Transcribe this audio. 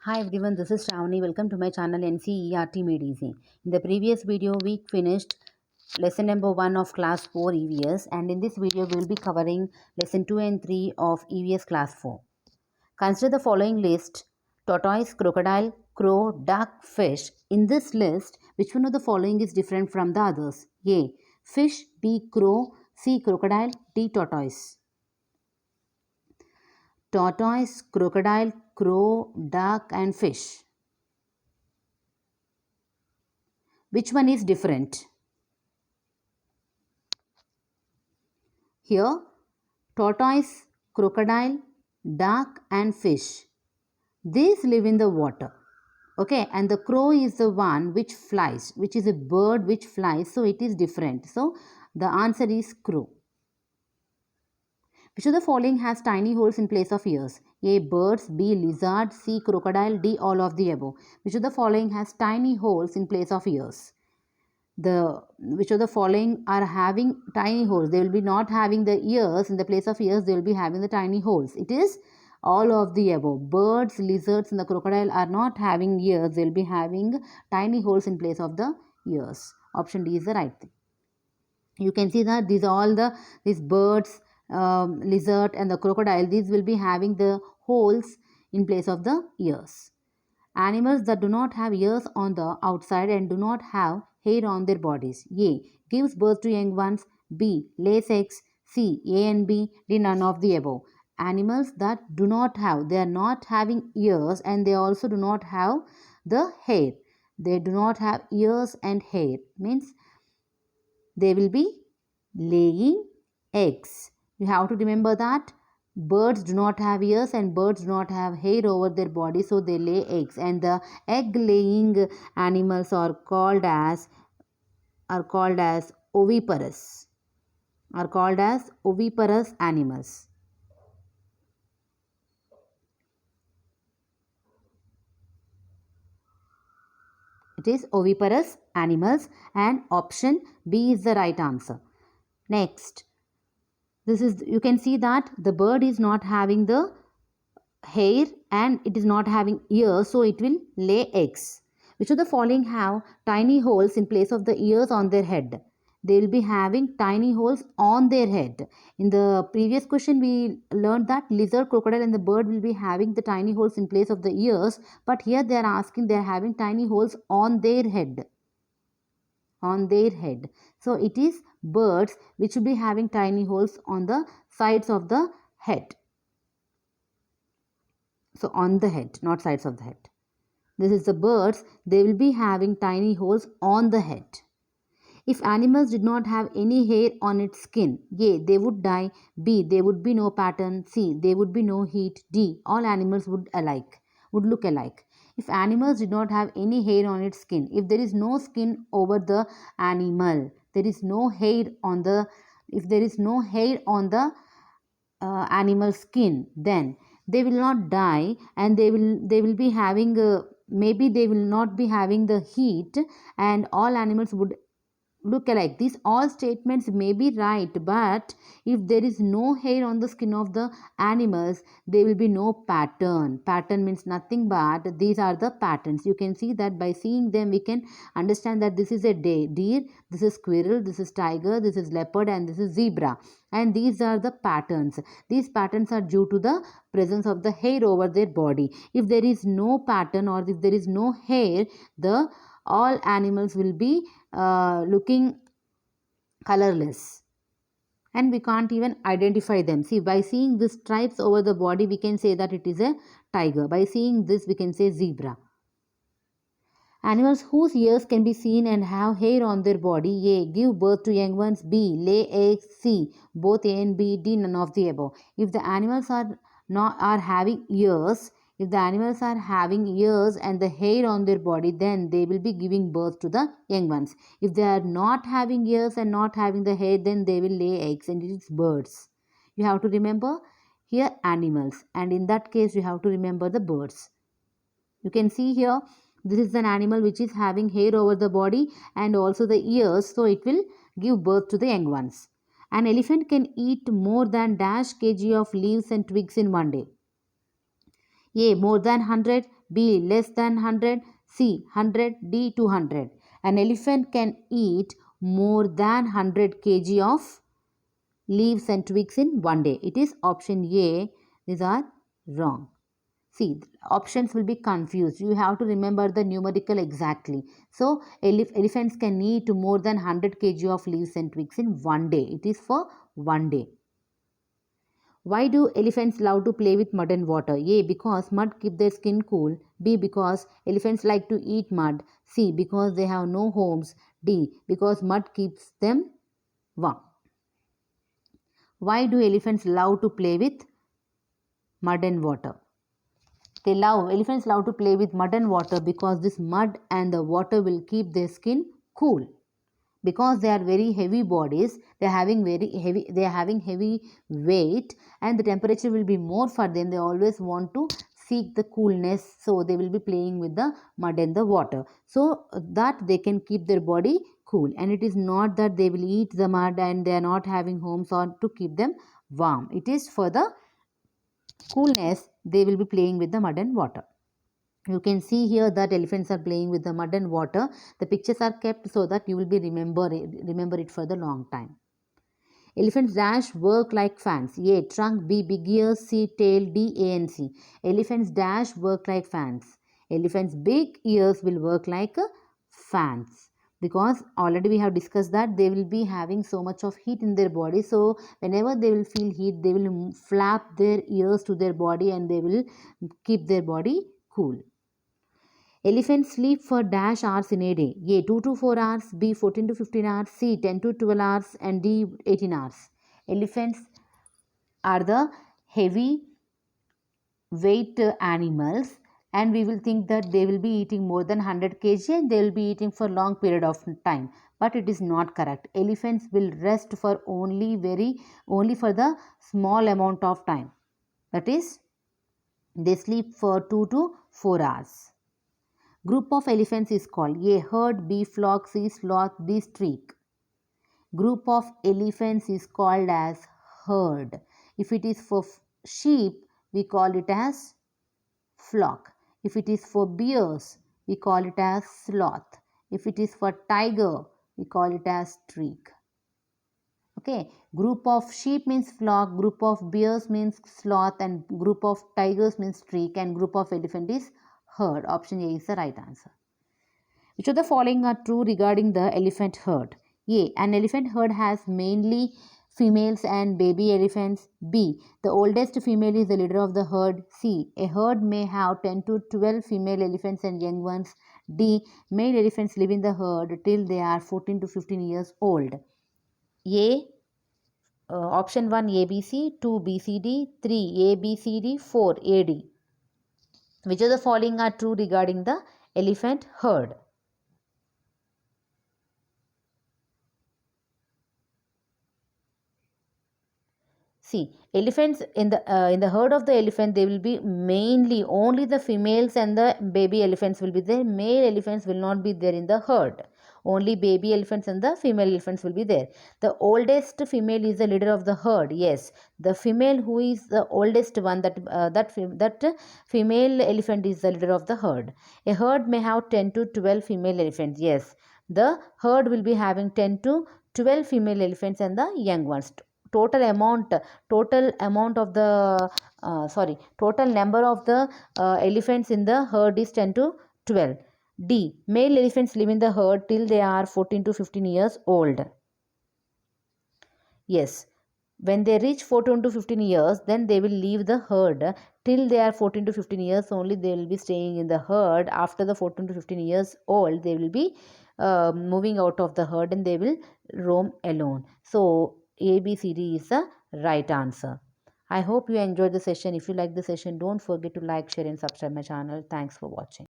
Hi everyone, this is Shravani. Welcome to my channel NCERT Made Easy. In the previous video, we finished lesson number 1 of class 4 EVS, and in this video, we will be covering lesson 2 and 3 of EVS class 4. Consider the following list: tortoise, crocodile, crow, duck, fish. In this list, which one of the following is different from the others? A. Fish, B. Crow, C. Crocodile, D. Tortoise. Tortoise, crocodile, crow, duck and fish. Which one is different? Here, tortoise, crocodile, duck and fish. These live in the water. Okay, and the crow is the one which flies, which is a bird which flies, so it is different. So, the answer is crow. Which of the following has tiny holes in place of ears? A. Birds, B. Lizard, C. Crocodile, D. All of the above. Which of the following has tiny holes in place of ears? Which of the following are having tiny holes? They will be not having the ears. In the place of ears, they will be having the tiny holes. It is all of the above. Birds, lizards and the crocodile are not having ears. They will be having tiny holes in place of the ears. Option D is the right thing. You can see that these birds, lizard and the crocodile, these will be having the holes in place of the ears. Animals that do not have ears on the outside and do not have hair on their bodies. A. Gives birth to young ones. B. Lays eggs. C. A and B. D. None of the above. Animals that do not have, they are not having ears and they also do not have the hair. They do not have ears and hair. Means they will be laying eggs. You have to remember that birds do not have ears and birds do not have hair over their body, so they lay eggs, and the egg laying animals are called as oviparous, animals. It is oviparous animals, and option B is the right answer. Next, this is, you can see that the bird is not having the hair and it is not having ears, so it will lay eggs. Which of the following have tiny holes in place of the ears on their head? They will be having tiny holes on their head. In the previous question, we learned that lizard, crocodile and the bird will be having the tiny holes in place of the ears, but here they are asking they are having tiny holes on their head. So it is birds which will be having tiny holes on the sides of the head. So on the head, not sides of the head. This is the birds, they will be having tiny holes on the head. If animals did not have any hair on its skin, A. They would die. B. There would be no pattern. C. There would be no heat. D. All animals would look alike. If animals did not have any hair on its skin, if there is no skin over the animal, there is no hair on the, if there is no hair on the animal skin, then they will not die, and they will be having maybe they will not be having the heat, and all animals would look alike. These all statements may be right, but if there is no hair on the skin of the animals, there will be no pattern means nothing but these are the patterns. You can see that by seeing them we can understand that this is a deer, this is squirrel, this is tiger, this is leopard and this is zebra, and these are the patterns. These patterns are due to the presence of the hair over their body. If there is no pattern or if there is no hair, the all animals will be looking colorless, and we can't even identify them. See, by seeing these stripes over the body we can say that it is a tiger. By seeing this we can say zebra. Animals whose ears can be seen and have hair on their body: A. Give birth to young ones. B. Lay eggs. C. Both A and B. D. None of the above. If the animals are having ears, if the animals are having ears and the hair on their body, then they will be giving birth to the young ones. If they are not having ears and not having the hair, then they will lay eggs, and it is birds. You have to remember here animals, and in that case you have to remember the birds. You can see here this is an animal which is having hair over the body and also the ears, so it will give birth to the young ones. An elephant can eat more than dash kg of leaves and twigs in one day. A. More than 100. B. Less than 100. C. 100. D. 200. An elephant can eat more than 100 kg of leaves and twigs in one day. It is option A. These are wrong. See, options will be confused. You have to remember the numerical exactly. So, elephants can eat more than 100 kg of leaves and twigs in one day. It is for one day. Why do elephants love to play with mud and water? A. Because mud keeps their skin cool. B. Because elephants like to eat mud. C. Because they have no homes. D. Because mud keeps them warm. Why do elephants love to play with mud and water? Elephants love to play with mud and water because this mud and the water will keep their skin cool. Because they are very heavy bodies, they are having heavy weight, and the temperature will be more for them. They always want to seek the coolness, so they will be playing with the mud and the water, so that they can keep their body cool. And it is not that they will eat the mud and they are not having homes or to keep them warm. It is for the coolness they will be playing with the mud and water. You can see here that elephants are playing with the mud and water. The pictures are kept so that you will be remember it for the long time. Elephants dash work like fans. A. Trunk. B. Big ears. C. Tail. D. ANC. Elephants dash work like fans. Elephants' big ears will work like fans, because already we have discussed that they will be having so much of heat in their body. So whenever they will feel heat, they will flap their ears to their body and they will keep their body cool. Elephants sleep for dash hours in a day. A. 2 to 4 hours. B. 14 to 15 hours. C. 10 to 12 hours. And D. 18 hours. Elephants are the heavy weight animals, and we will think that they will be eating more than 100 kg and they will be eating for long period of time, but it is not correct. Elephants will rest for only for the small amount of time, that is they sleep for 2 to 4 hours. Group of elephants is called A. Herd. B. Flock. C. Sloth. D. Streak. Group of elephants is called as herd. If it is for sheep, we call it as flock. If it is for bears, we call it as sloth. If it is for tiger, we call it as streak. Okay, group of sheep means flock, group of bears means sloth, and group of tigers means streak, and group of elephant is herd. Option A is the right answer. Which of the following are true regarding the elephant herd? A. An elephant herd has mainly females and baby elephants. B. The oldest female is the leader of the herd. C. A herd may have 10 to 12 female elephants and young ones. D. Male elephants live in the herd till they are 14 to 15 years old. A. Option 1 ABC, 2 BCD, 3 ABCD, 4 AD. Which of the following are true regarding the elephant herd? See, elephants in the herd of the elephant, they will be mainly only the females and the baby elephants will be there. Male elephants will not be there in the herd. Only baby elephants and the female elephants will be there. The oldest female is the leader of the herd. Yes, the female who is the oldest one, that female elephant is the leader of the herd. A herd may have 10 to 12 female elephants. Yes, the herd will be having 10 to 12 female elephants and the young ones. Total amount of the total number of the elephants in the herd is 10 to 12. D. Male elephants live in the herd till they are 14 to 15 years old. Yes, when they reach 14 to 15 years, then they will leave the herd. Till they are 14 to 15 years only they will be staying in the herd. After the 14 to 15 years old, they will be moving out of the herd and they will roam alone. So ABCD is the right answer. I hope you enjoyed the session. If you like the session, don't forget to like, share and subscribe my channel. Thanks for watching.